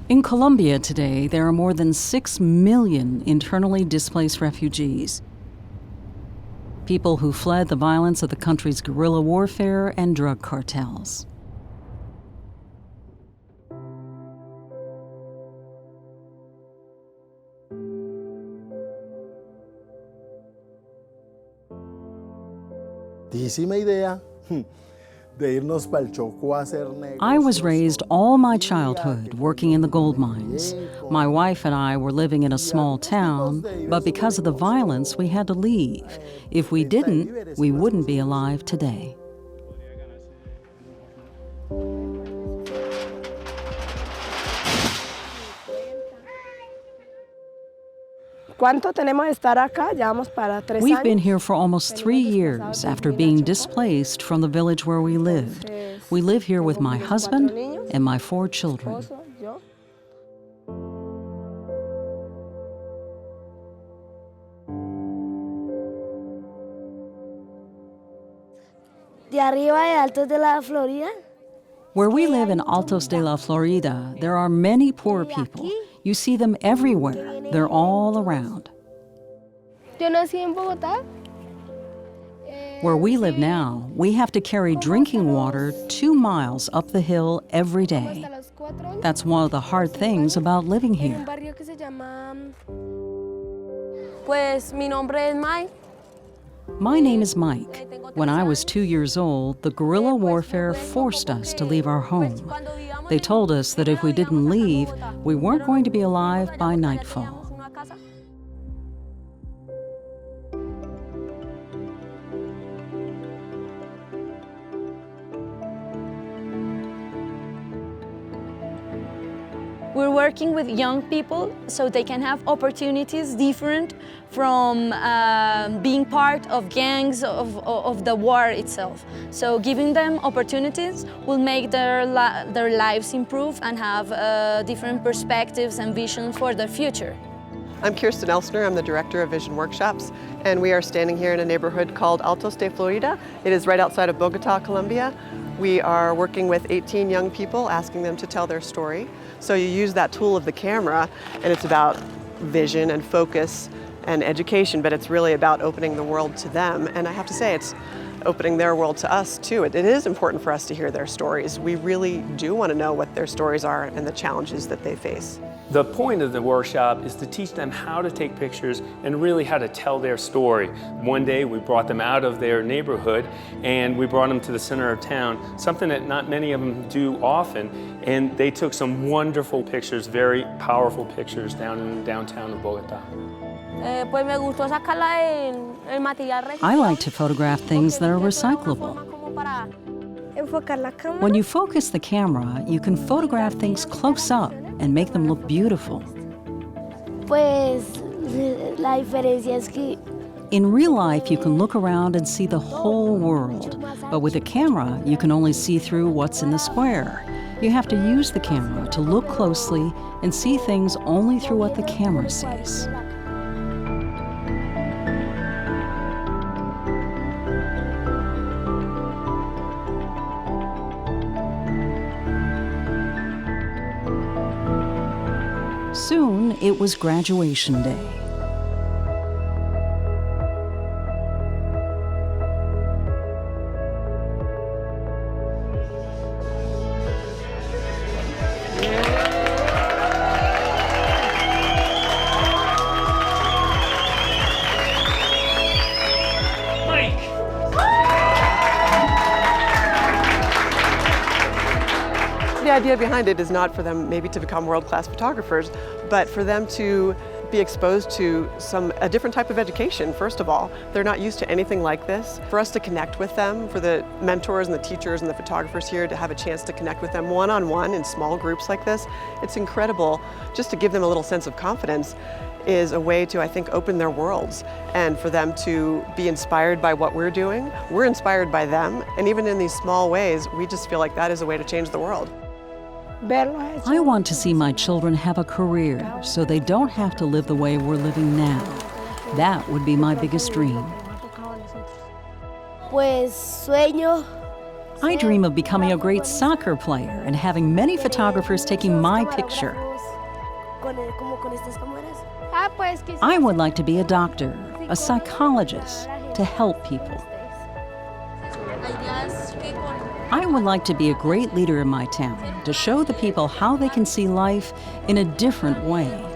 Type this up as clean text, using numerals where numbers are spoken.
In Colombia today, there are more than 6 million internally displaced refugees, people who fled the violence of the country's guerrilla warfare and drug cartels. I was raised all my childhood working in the gold mines. My wife and I were living in a small town, but because of the violence, we had to leave. If we didn't, we wouldn't be alive today. We've been here for almost 3 years after being displaced from the village where we lived. We live here with my husband and my 4 children. Where we live in Altos de la Florida, there are many poor people. You see them everywhere. They're all around. Where we live now, we have to carry drinking water 2 miles up the hill every day. That's one of the hard things about living here. My name is Mike. When I was 2 years old, the guerrilla warfare forced us to leave our home. They told us that if we didn't leave, we weren't going to be alive by nightfall. We're working with young people so they can have opportunities different from being part of gangs of the war itself. So giving them opportunities will make their lives improve and have different perspectives and visions for their future. I'm Kirsten Elsner, I'm the Director of Vision Workshops, and we are standing here in a neighborhood called Altos de Florida. It is right outside of Bogota, Colombia. We are working with 18 young people, asking them to tell their story. So you use that tool of the camera, and it's about vision and focus and education, but it's really about opening the world to them. And I have to say, it's opening their world to us too. It is important for us to hear their stories. We really do want to know what their stories are and the challenges that they face. The point of the workshop is to teach them how to take pictures and really how to tell their story. One day we brought them out of their neighborhood and we brought them to the center of town, something that not many of them do often, and they took some wonderful pictures, very powerful pictures down in downtown of Bogota. I like to photograph things that are recyclable. When you focus the camera, you can photograph things close up and make them look beautiful. In real life, you can look around and see the whole world, but with a camera, you can only see through what's in the square. You have to use the camera to look closely and see things only through what the camera sees. Soon, it was graduation day. The idea behind it is not for them maybe to become world-class photographers, but for them to be exposed to a different type of education, first of all. They're not used to anything like this. For us to connect with them, for the mentors and the teachers and the photographers here to have a chance to connect with them one-on-one in small groups like this, it's incredible. Just to give them a little sense of confidence is a way to, I think, open their worlds, and for them to be inspired by what we're doing. We're inspired by them, and even in these small ways, we just feel like that is a way to change the world. I want to see my children have a career so they don't have to live the way we're living now. That would be my biggest dream. I dream of becoming a great soccer player and having many photographers taking my picture. con estas cámaras. I would like to be a doctor, a psychologist, to help people. I would like to be a great leader in my town, to show the people how they can see life in a different way.